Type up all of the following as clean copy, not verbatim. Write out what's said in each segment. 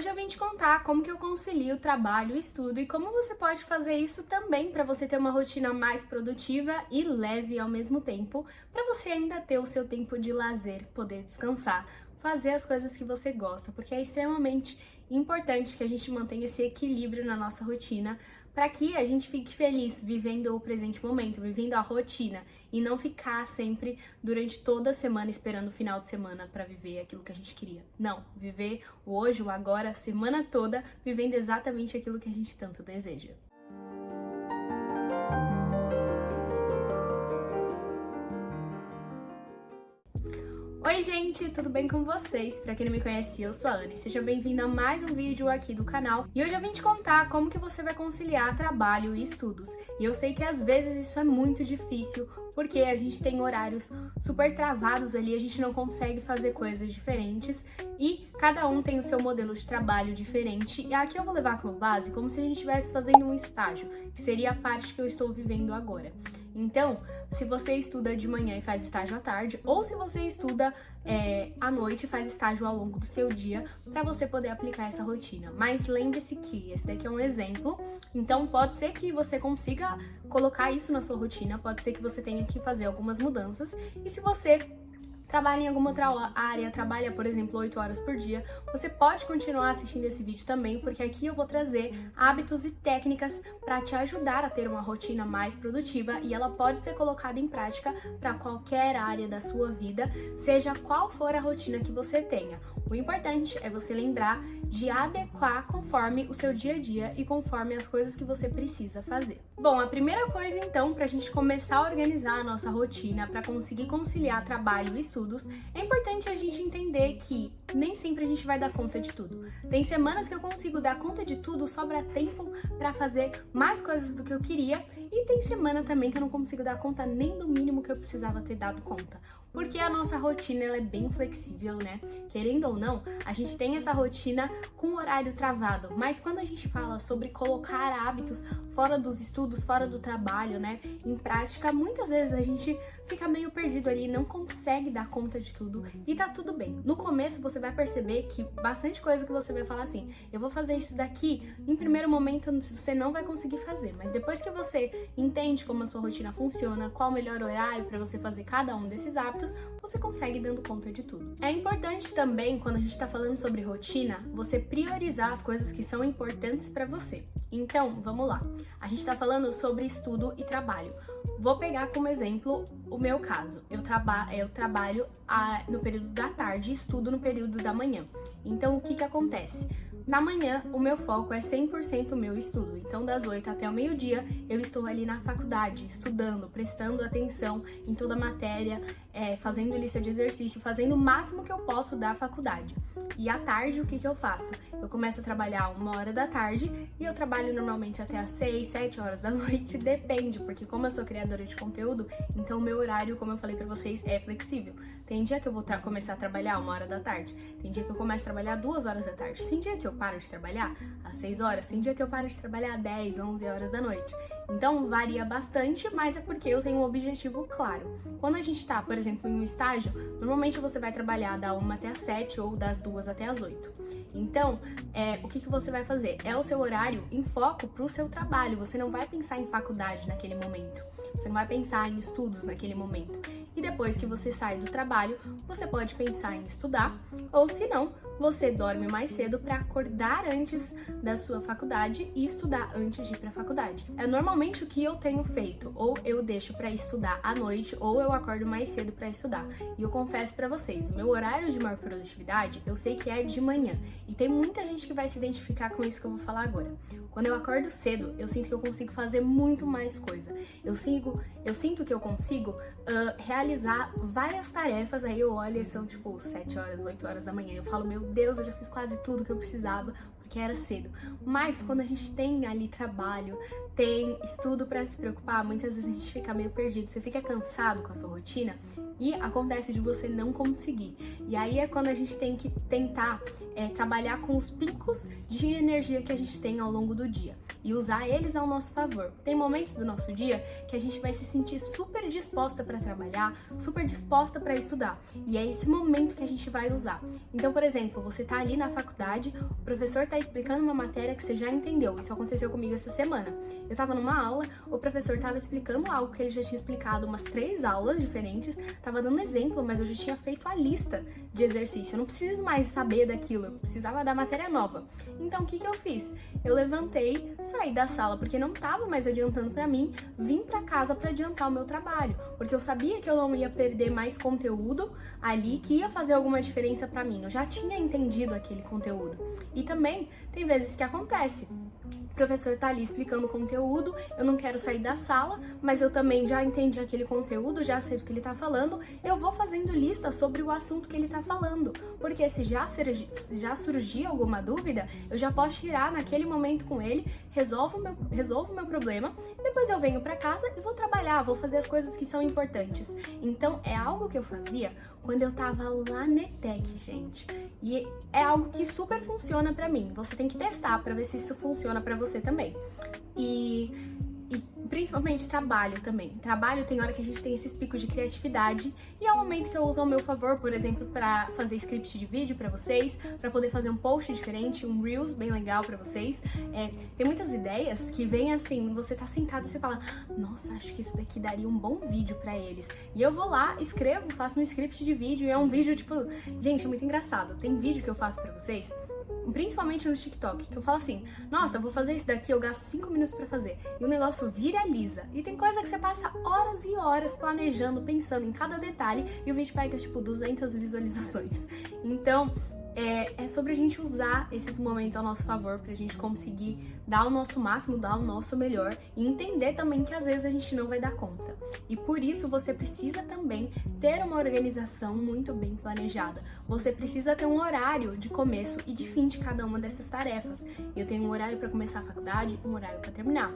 Hoje eu vim te contar como que eu concilio trabalho e estudo e como você pode fazer isso também para você ter uma rotina mais produtiva e leve ao mesmo tempo, para você ainda ter o seu tempo de lazer, poder descansar, fazer as coisas que você gosta, porque é extremamente importante que a gente mantenha esse equilíbrio na nossa rotina, para que a gente fique feliz vivendo o presente momento, vivendo a rotina e não ficar sempre durante toda a semana esperando o final de semana para viver aquilo que a gente queria. Não, viver o hoje, o agora, a semana toda, vivendo exatamente aquilo que a gente tanto deseja. Oi gente, tudo bem com vocês? Pra quem não me conhece, eu sou a Anne. Seja bem-vindo a mais um vídeo aqui do canal. E hoje eu vim te contar como que você vai conciliar trabalho e estudos. E eu sei que às vezes isso é muito difícil, porque a gente tem horários super travados ali, a gente não consegue fazer coisas diferentes e cada um tem o seu modelo de trabalho diferente. E aqui eu vou levar como base como se a gente estivesse fazendo um estágio, que seria a parte que eu estou vivendo agora. Então, se você estuda de manhã e faz estágio à tarde, ou se você estuda à noite e faz estágio ao longo do seu dia, para você poder aplicar essa rotina. Mas lembre-se que esse daqui é um exemplo, então pode ser que você consiga colocar isso na sua rotina, pode ser que você tenha que fazer algumas mudanças, e se você trabalha em alguma outra área, trabalha, por exemplo, 8 horas por dia, você pode continuar assistindo esse vídeo também, porque aqui eu vou trazer hábitos e técnicas para te ajudar a ter uma rotina mais produtiva e ela pode ser colocada em prática para qualquer área da sua vida, seja qual for a rotina que você tenha. O importante é você lembrar de adequar conforme o seu dia a dia e conforme as coisas que você precisa fazer. Bom, a primeira coisa então, para a gente começar a organizar a nossa rotina, para conseguir conciliar trabalho e estudos, é importante a gente entender que nem sempre a gente vai dar conta de tudo. Tem semanas que eu consigo dar conta de tudo, sobra tempo para fazer mais coisas do que eu queria, e tem semana também que eu não consigo dar conta nem do mínimo que eu precisava ter dado conta. Porque a nossa rotina ela é bem flexível, né? Querendo ou não, a gente tem essa rotina com horário travado, mas quando a gente fala sobre colocar hábitos fora dos estudos, fora do trabalho, né, em prática, muitas vezes a gente fica meio perdido ali, não consegue dar conta de tudo e tá tudo bem. No começo você vai perceber que bastante coisa que você vai falar assim, eu vou fazer isso daqui, em primeiro momento você não vai conseguir fazer, mas depois que você entende como a sua rotina funciona, qual o melhor horário para você fazer cada um desses hábitos, você consegue ir dando conta de tudo. É importante também, quando a gente tá falando sobre rotina, você priorizar as coisas que são importantes para você. Então, vamos lá. A gente tá falando sobre estudo e trabalho. Vou pegar como exemplo o meu caso. Eu trabalho no período da tarde e estudo no período da manhã. Então, o que acontece? Na manhã, o meu foco é 100% o meu estudo. Então, das 8 até o meio-dia, eu estou ali na faculdade, estudando, prestando atenção em toda a matéria, fazendo lista de exercício, fazendo o máximo que eu posso da faculdade. E à tarde, o que eu faço? Eu começo a trabalhar 1h da tarde e eu trabalho normalmente até às 6, 7 horas da noite, depende, porque como eu sou criadora de conteúdo, então o meu horário, como eu falei pra vocês, é flexível. Tem dia que eu vou começar a trabalhar 1h da tarde, tem dia que eu começo a trabalhar 2 horas da tarde, tem dia que eu paro de trabalhar às 6 horas, tem dia que eu paro de trabalhar às 10, 11 horas da noite. Então varia bastante, mas é porque eu tenho um objetivo claro. Quando a gente tá, por exemplo, em um estágio, normalmente você vai trabalhar da 1 até as 7 ou das 2 até as 8. Então, o que você vai fazer? É o seu horário em foco pro seu trabalho. Você não vai pensar em faculdade naquele momento. Você não vai pensar em estudos naquele momento. E depois que você sai do trabalho, você pode pensar em estudar, ou se não, você dorme mais cedo para acordar antes da sua faculdade e estudar antes de ir para a faculdade. É normalmente o que eu tenho feito, ou eu deixo para estudar à noite, ou eu acordo mais cedo para estudar. E eu confesso para vocês, o meu horário de maior produtividade, eu sei que é de manhã. E tem muita gente que vai se identificar com isso que eu vou falar agora. Quando eu acordo cedo, eu sinto que eu consigo fazer muito mais coisa. Eu sinto que eu consigo realizar várias tarefas, aí eu olho e são tipo 7 horas, 8 horas da manhã. Eu falo, meu Deus, eu já fiz quase tudo que eu precisava, porque era cedo. Mas quando a gente tem ali trabalho, tem estudo para se preocupar, muitas vezes a gente fica meio perdido. Você fica cansado com a sua rotina e acontece de você não conseguir. E aí é quando a gente tem que tentar trabalhar com os picos de energia que a gente tem ao longo do dia e usar eles ao nosso favor. Tem momentos do nosso dia que a gente vai se sentir super disposta para trabalhar, super disposta para estudar, e é esse momento que a gente vai usar. Então, por exemplo, você tá ali na faculdade, o professor tá explicando uma matéria que você já entendeu. Isso aconteceu comigo essa semana. Eu tava numa aula, o professor tava explicando algo que ele já tinha explicado umas 3 aulas diferentes, tava dando exemplo, mas eu já tinha feito a lista de exercício. Eu não preciso mais saber daquilo, eu precisava da matéria nova. Então, o que eu fiz? Eu levantei, saí da sala porque não tava mais adiantando pra mim, vim pra casa pra adiantar o meu trabalho, porque eu sabia que eu não ia perder mais conteúdo ali, que ia fazer alguma diferença pra mim. Eu já tinha entendido aquele conteúdo. E também tem vezes que acontece. O professor tá ali explicando o conteúdo, eu não quero sair da sala, mas eu também já entendi aquele conteúdo, já sei do que ele tá falando, eu vou fazendo lista sobre o assunto que ele tá falando, porque se já surgir alguma dúvida, eu já posso tirar naquele momento com ele, resolvo o meu problema, e depois eu venho pra casa e vou trabalhar, vou fazer as coisas que são importantes. Então, é algo que eu fazia quando eu tava lá na ETEC, gente. E é algo que super funciona pra mim. Você tem que testar pra ver se isso funciona pra você também. E principalmente trabalho também. Trabalho tem hora que a gente tem esses picos de criatividade e é o momento que eu uso ao meu favor, por exemplo, pra fazer script de vídeo pra vocês, pra poder fazer um post diferente, um Reels bem legal pra vocês. Tem muitas ideias que vêm assim, você tá sentado e você fala, nossa, acho que isso daqui daria um bom vídeo pra eles. E eu vou lá, escrevo, faço um script de vídeo e é um vídeo tipo, gente, é muito engraçado. Tem vídeo que eu faço pra vocês, principalmente no TikTok, que eu falo assim, nossa, eu vou fazer isso daqui, eu gasto 5 minutos pra fazer, e o negócio viraliza. E tem coisa que você passa horas e horas planejando, pensando em cada detalhe, e o vídeo pega, tipo, 200 visualizações. Então, é sobre a gente usar esses momentos ao nosso favor pra gente conseguir dar o nosso máximo, dar o nosso melhor e entender também que às vezes a gente não vai dar conta. E por isso você precisa também ter uma organização muito bem planejada. Você precisa ter um horário de começo e de fim de cada uma dessas tarefas. Eu tenho um horário para começar a faculdade, um horário para terminar.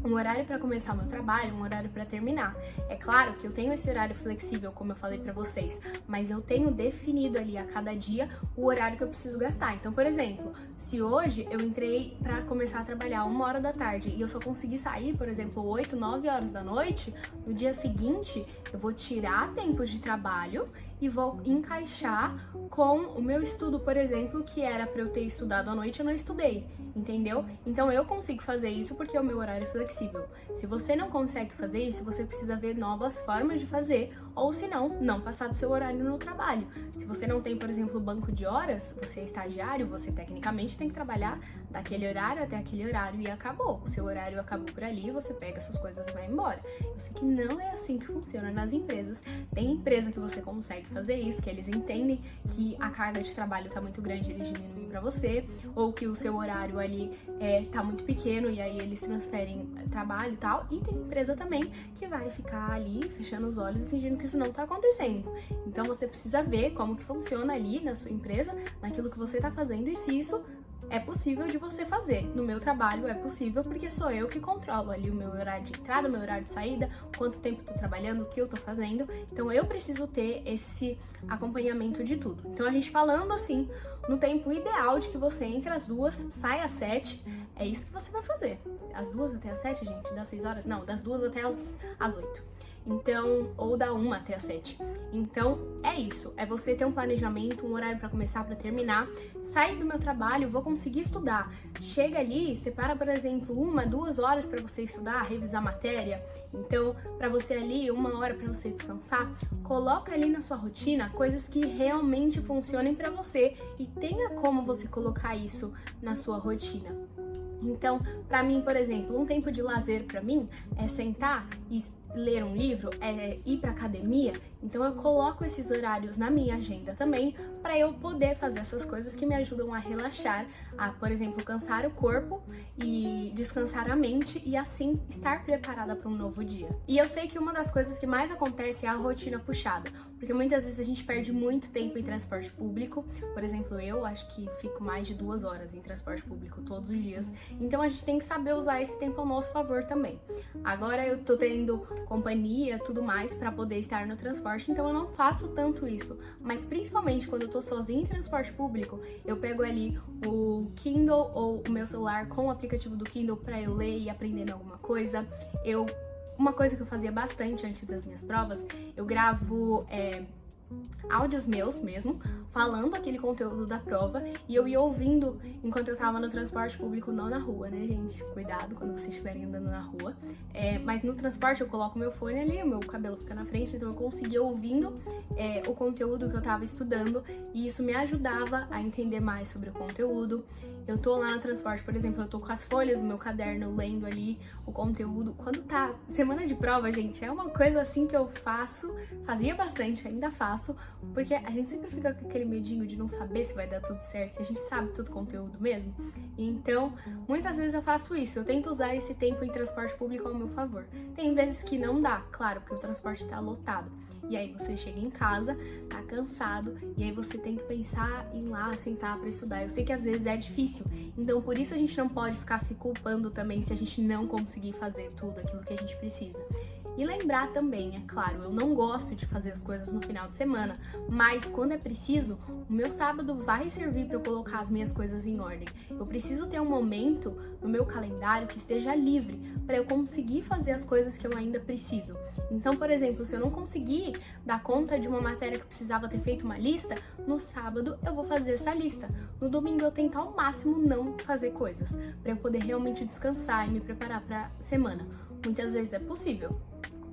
Um horário para começar o meu trabalho, um horário para terminar. É claro que eu tenho esse horário flexível, como eu falei para vocês, mas eu tenho definido ali a cada dia o horário que eu preciso gastar. Então, por exemplo, se hoje eu entrei para começar a trabalhar 1h da tarde e eu só consegui sair, por exemplo, 8, 9 horas da noite, no dia seguinte eu vou tirar tempos de trabalho e vou encaixar com o meu estudo, por exemplo, que era para eu ter estudado à noite, eu não estudei, entendeu? Então eu consigo fazer isso porque o meu horário é flexível. Se você não consegue fazer isso, você precisa ver novas formas de fazer, ou se não passar do seu horário no trabalho. Se você não tem, por exemplo, banco de horas, você é estagiário, você tecnicamente tem que trabalhar daquele horário até aquele horário e acabou. O seu horário acabou por ali, você pega suas coisas e vai embora. Eu sei que não é assim que funciona nas empresas. Tem empresa que você consegue fazer isso, que eles entendem que a carga de trabalho tá muito grande, eles diminuem pra você, ou que o seu horário ali tá muito pequeno e aí eles transferem trabalho e tal. E tem empresa também que vai ficar ali fechando os olhos e fingindo que isso não tá acontecendo. Então você precisa ver como que funciona ali na sua empresa, naquilo que você tá fazendo e se isso é possível de você fazer. No meu trabalho é possível porque sou eu que controlo ali o meu horário de entrada, o meu horário de saída, quanto tempo eu tô trabalhando, o que eu tô fazendo. Então eu preciso ter esse acompanhamento de tudo. Então a gente falando assim, no tempo ideal de que você entre às 2, sai às 7, é isso que você vai fazer. Às 2 até às 7, gente? Das 6 horas? Não, das 2 até às 8. Então, ou da 1 até as 7. Então, é isso. É você ter um planejamento, um horário para começar, para terminar. Sair do meu trabalho, vou conseguir estudar. Chega ali, separa, por exemplo, 1, 2 horas para você estudar, revisar a matéria. Então, para você ali, 1 hora para você descansar. Coloca ali na sua rotina coisas que realmente funcionem para você e tenha como você colocar isso na sua rotina. Então, pra mim, por exemplo, um tempo de lazer pra mim é sentar e ler um livro, é ir pra academia. Então eu coloco esses horários na minha agenda também para eu poder fazer essas coisas que me ajudam a relaxar, a, por exemplo, cansar o corpo e descansar a mente e assim estar preparada para um novo dia. E eu sei que uma das coisas que mais acontece é a rotina puxada, porque muitas vezes a gente perde muito tempo em transporte público. Por exemplo, eu acho que fico mais de 2 horas em transporte público todos os dias, então a gente tem que saber usar esse tempo ao nosso favor também. Agora eu tô tendo companhia, tudo mais, para poder estar no transporte, então eu não faço tanto isso, mas principalmente quando eu tô tô sozinha em transporte público, eu pego ali o Kindle ou o meu celular com o aplicativo do Kindle pra eu ler e aprender alguma coisa. Uma coisa que eu fazia bastante antes das minhas provas, eu gravo áudios meus mesmo, falando aquele conteúdo da prova, e eu ia ouvindo enquanto eu tava no transporte público, não na rua, né, gente? Cuidado quando vocês estiverem andando na rua. Mas no transporte eu coloco meu fone ali, o meu cabelo fica na frente, então eu conseguia ouvindo o conteúdo que eu tava estudando, e isso me ajudava a entender mais sobre o conteúdo. Eu tô lá no transporte, por exemplo, eu tô com as folhas do meu caderno, lendo ali o conteúdo. Quando tá semana de prova, gente, é uma coisa assim que eu fazia bastante, ainda faço, porque a gente sempre fica com aquele medinho de não saber se vai dar tudo certo, se a gente sabe todo o conteúdo mesmo. Então, muitas vezes eu faço isso, eu tento usar esse tempo em transporte público ao meu favor. Tem vezes que não dá, claro, porque o transporte tá lotado. E aí você chega em casa, tá cansado, e aí você tem que pensar em ir lá, sentar pra estudar. Eu sei que às vezes é difícil, então por isso a gente não pode ficar se culpando também se a gente não conseguir fazer tudo aquilo que a gente precisa. E lembrar também, é claro, eu não gosto de fazer as coisas no final de semana, mas quando é preciso, o meu sábado vai servir para eu colocar as minhas coisas em ordem. Eu preciso ter um momento no meu calendário que esteja livre para eu conseguir fazer as coisas que eu ainda preciso. Então, por exemplo, se eu não conseguir dar conta de uma matéria que precisava ter feito uma lista, no sábado eu vou fazer essa lista. No domingo eu tento ao máximo não fazer coisas, para eu poder realmente descansar e me preparar para a semana. Muitas vezes é possível,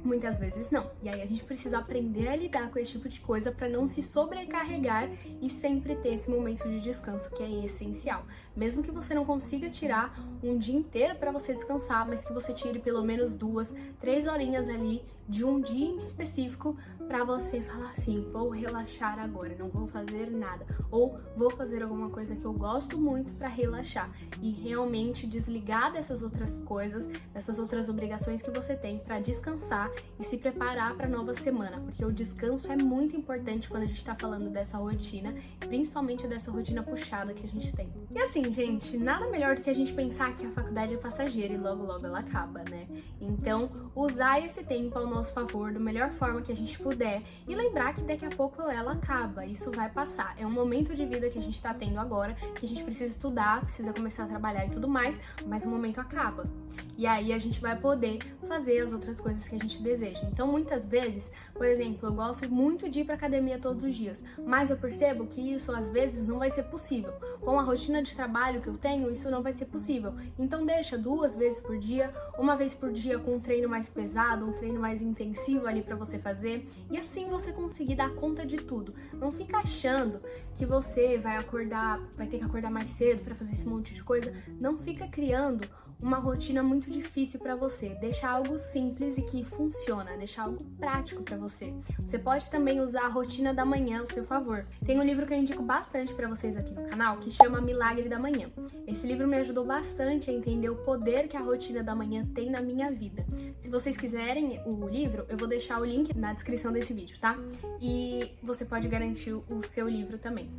muitas vezes não. E aí a gente precisa aprender a lidar com esse tipo de coisa para não se sobrecarregar e sempre ter esse momento de descanso que é essencial. Mesmo que você não consiga tirar um dia inteiro para você descansar, mas que você tire pelo menos 2, 3 horinhas ali de um dia em específico para você falar assim, vou relaxar agora, não vou fazer nada, ou vou fazer alguma coisa que eu gosto muito para relaxar e realmente desligar dessas outras coisas, dessas outras obrigações que você tem para descansar e se preparar para a nova semana, porque o descanso é muito importante quando a gente está falando dessa rotina, principalmente dessa rotina puxada que a gente tem. E assim, gente, nada melhor do que a gente pensar que a faculdade é passageira e logo logo ela acaba, né? Então, usar esse tempo ao nosso favor da melhor forma que a gente puder e lembrar que daqui a pouco ela acaba, isso vai passar. É um momento de vida que a gente tá tendo agora, que a gente precisa estudar, precisa começar a trabalhar e tudo mais, mas o momento acaba. E aí a gente vai poder fazer as outras coisas que a gente deseja. Então, muitas vezes, por exemplo, eu gosto muito de ir pra academia todos os dias, mas eu percebo que isso às vezes não vai ser possível. Com a rotina de trabalho que eu tenho, isso não vai ser possível. Então deixa 2 vezes por dia, 1 vez por dia com um treino mais pesado, um treino mais intensivo ali pra você fazer, e assim você conseguir dar conta de tudo. Não fica achando que você vai ter que acordar mais cedo pra fazer esse monte de coisa. Não fica criando uma rotina muito difícil para você. Deixa algo simples e que funciona, deixa algo prático para você. Você pode também usar a rotina da manhã ao seu favor. Tem um livro que eu indico bastante para vocês aqui no canal, que chama Milagre da Manhã. Esse livro me ajudou bastante a entender o poder que a rotina da manhã tem na minha vida. Se vocês quiserem o livro, eu vou deixar o link na descrição desse vídeo, tá? E você pode garantir o seu livro também.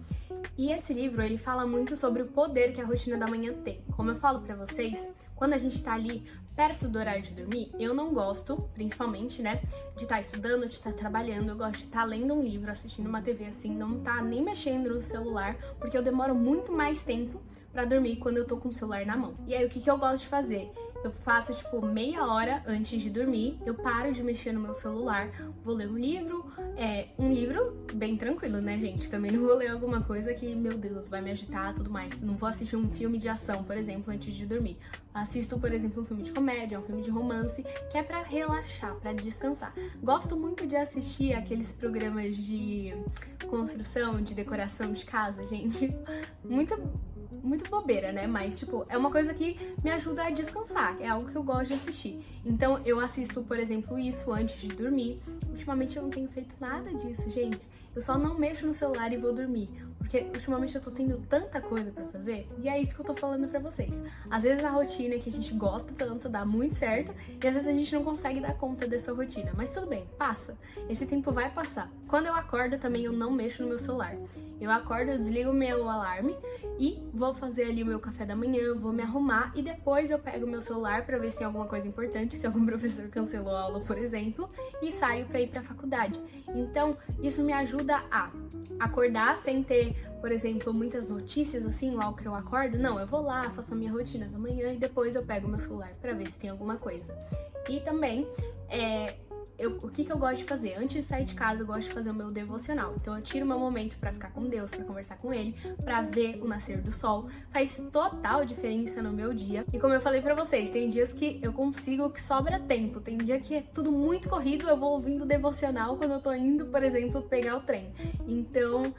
E esse livro, ele fala muito sobre o poder que a rotina da manhã tem. Como eu falo pra vocês, quando a gente tá ali perto do horário de dormir, eu não gosto, principalmente, né, de estar estudando, de estar trabalhando. Eu gosto de estar lendo um livro, assistindo uma TV assim, não tá nem mexendo no celular, porque eu demoro muito mais tempo pra dormir quando eu tô com o celular na mão. E aí, o que eu gosto de fazer? Eu faço, tipo, meia hora antes de dormir, eu paro de mexer no meu celular, vou ler um livro bem tranquilo, né, gente? Também não vou ler alguma coisa que, meu Deus, vai me agitar e tudo mais. Não vou assistir um filme de ação, por exemplo, antes de dormir. Assisto, por exemplo, um filme de comédia, um filme de romance, que é pra relaxar, pra descansar. Gosto muito de assistir aqueles programas de construção, de decoração de casa, gente. Muito bobeira, né? Mas, tipo, é uma coisa que me ajuda a descansar, é algo que eu gosto de assistir. Então, eu assisto, por exemplo, isso antes de dormir. Ultimamente eu não tenho feito nada disso, gente. Eu só não mexo no celular e vou dormir, porque ultimamente eu tô tendo tanta coisa pra fazer, e é isso que eu tô falando pra vocês. Às vezes a rotina que a gente gosta tanto dá muito certo, e às vezes a gente não consegue dar conta dessa rotina. Mas tudo bem, passa. Esse tempo vai passar. Quando eu acordo também, eu não mexo no meu celular. Eu acordo, eu desligo o meu alarme e vou fazer ali o meu café da manhã, vou me arrumar e depois eu pego o meu celular pra ver se tem alguma coisa importante, se algum professor cancelou a aula, por exemplo, e saio pra ir pra faculdade. Então, isso me ajuda a acordar sem ter, por exemplo, muitas notícias assim, logo que eu acordo. Não, eu vou lá, faço a minha rotina da manhã e depois eu pego meu celular pra ver se tem alguma coisa. E também, o que eu gosto de fazer? Antes de sair de casa, eu gosto de fazer o meu devocional. Então eu tiro meu momento pra ficar com Deus, pra conversar com Ele, pra ver o nascer do sol. Faz total diferença no meu dia. E como eu falei pra vocês, tem dias que eu consigo, que sobra tempo. Tem dia que é tudo muito corrido, eu vou ouvindo devocional quando eu tô indo, por exemplo, pegar o trem. Então,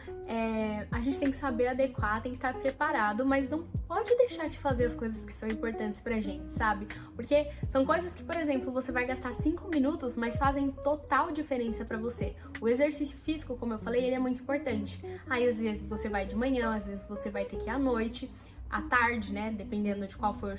a gente tem que saber adequar, tem que estar preparado, mas não pode deixar de fazer as coisas que são importantes pra gente, sabe? Porque são coisas que, por exemplo, você vai gastar 5 minutos, mas fazem total diferença pra você. O exercício físico, como eu falei, ele é muito importante. Aí, às vezes, você vai de manhã, às vezes você vai ter que ir à noite, à tarde, né? Dependendo de qual for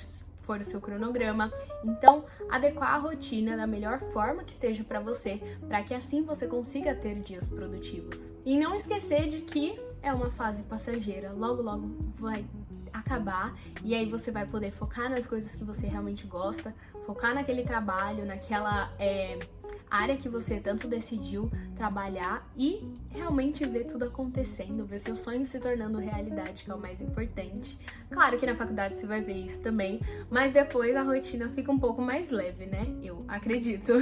o seu cronograma. Então, adequar a rotina da melhor forma que esteja para você, para que assim você consiga ter dias produtivos. E não esquecer de que é uma fase passageira, logo logo vai acabar e aí você vai poder focar nas coisas que você realmente gosta, focar naquele trabalho, naquela área que você tanto decidiu trabalhar e realmente ver tudo acontecendo, ver seus sonhos se tornando realidade, que é o mais importante. Claro que na faculdade você vai ver isso também, mas depois a rotina fica um pouco mais leve, né? Eu acredito.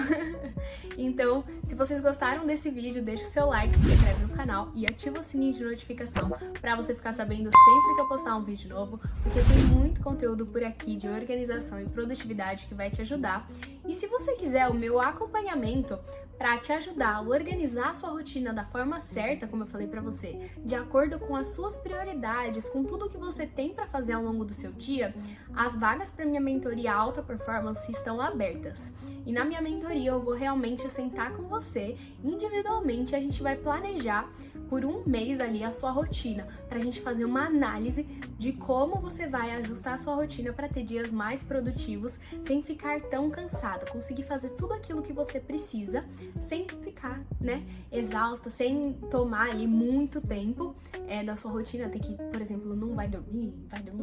Então, se vocês gostaram desse vídeo, deixa o seu like, se inscreve no canal e ativa o sininho de notificação pra você ficar sabendo sempre que eu postar um vídeo novo, porque tem muito conteúdo por aqui de organização e produtividade que vai te ajudar. E se você quiser o meu acompanhamento para te ajudar a organizar a sua rotina da forma certa, como eu falei para você, de acordo com as suas prioridades, com tudo que você tem para fazer ao longo do seu dia, as vagas para minha mentoria Alta Performance estão abertas. E na minha mentoria eu vou realmente sentar com você individualmente, a gente vai planejar por um mês ali a sua rotina, para a gente fazer uma análise de como você vai ajustar a sua rotina para ter dias mais produtivos, sem ficar tão cansada, conseguir fazer tudo aquilo que você precisa, sem ficar, né, exausta, sem tomar ali muito tempo da sua rotina, ter que, por exemplo, não vai dormir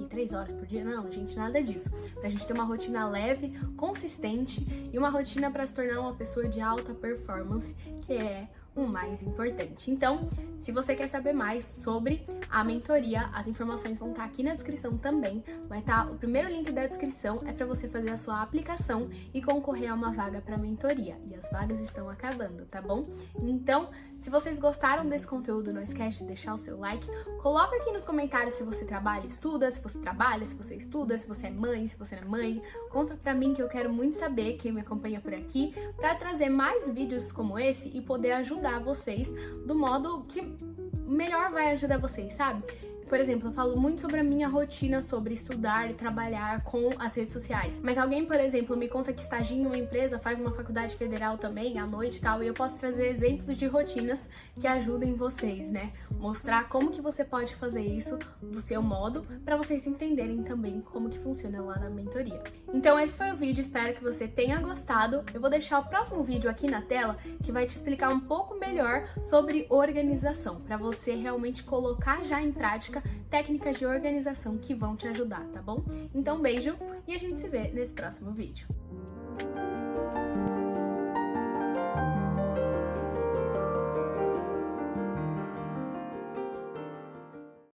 3 horas por dia, não, gente, nada disso. Pra gente ter uma rotina leve, consistente e uma rotina para se tornar uma pessoa de alta performance, que é o mais importante. Então, se você quer saber mais sobre a mentoria, as informações vão estar aqui na descrição também. Vai estar o primeiro link da descrição, é para você fazer a sua aplicação e concorrer a uma vaga para mentoria. E as vagas estão acabando, tá bom? Então, se vocês gostaram desse conteúdo, não esquece de deixar o seu like. Coloca aqui nos comentários se você trabalha e estuda, se você trabalha, se você estuda, se você é mãe, se você não é mãe. Conta pra mim que eu quero muito saber, quem me acompanha por aqui, para trazer mais vídeos como esse e poder ajudar vocês do modo que melhor vai ajudar vocês, sabe? Por exemplo, eu falo muito sobre a minha rotina, sobre estudar e trabalhar com as redes sociais. Mas alguém, por exemplo, me conta que estagia em uma empresa, faz uma faculdade federal também, à noite e tal, e eu posso trazer exemplos de rotinas que ajudem vocês, né? Mostrar como que você pode fazer isso do seu modo, para vocês entenderem também como que funciona lá na mentoria. Então esse foi o vídeo, espero que você tenha gostado. Eu vou deixar o próximo vídeo aqui na tela, que vai te explicar um pouco melhor sobre organização, para você realmente colocar já em prática técnicas de organização que vão te ajudar, tá bom? Então, beijo e a gente se vê nesse próximo vídeo.